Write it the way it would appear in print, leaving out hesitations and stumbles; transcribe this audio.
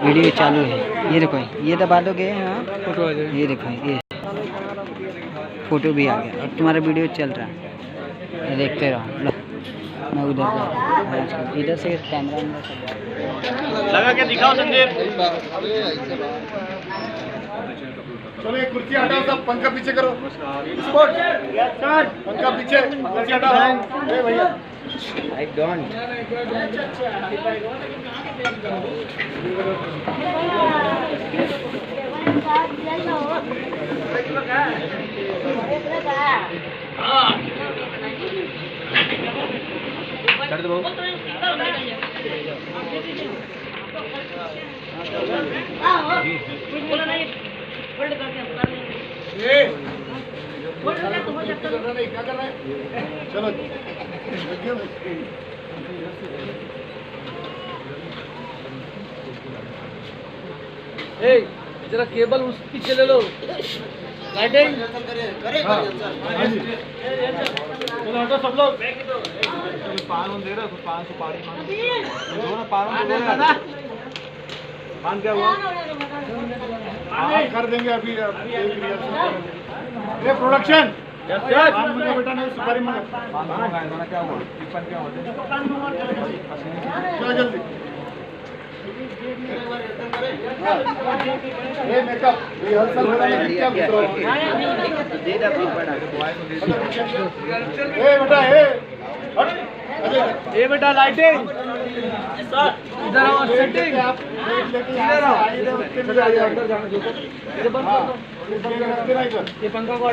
Video चालू है। ये देखो, ये दबा दोगे हाँ फोटो आ जाएगा। ये देखो, ये फोटो भी आ गया और तुम्हारा वीडियो चल रहा है। ये देखते रहो। लो मैं उधर जा, इधर से कैमरा लगा के दिखाओ संदीप। चलो ये कुर्सी हटाओ, सब पंखा पीछे करो। स्पॉट पंखा पीछे, कुर्सी हटाओ। ए भैया आई डोंट कर दो क्या कर रहा है? चलो जरा केबल उस पीछे ले लो। लाइटिंग चलो हटो सब लोग। पान दे रहा तो पान सुपारी पान क्या हुआ? कर देंगे अभी। ये प्रोडक्शन मुझे बेटा नहीं सुपारी मांगा। क्या हुआ? क्या हुआ? चलो जल्दी। ये मेकअप रिहर्सल हो रहा है क्या मित्रों? ए बेटा ए बेटा लाइटिंग इधर आओ। सेटिंग आप इधर आओ। अंदर जाना। ये पंखा को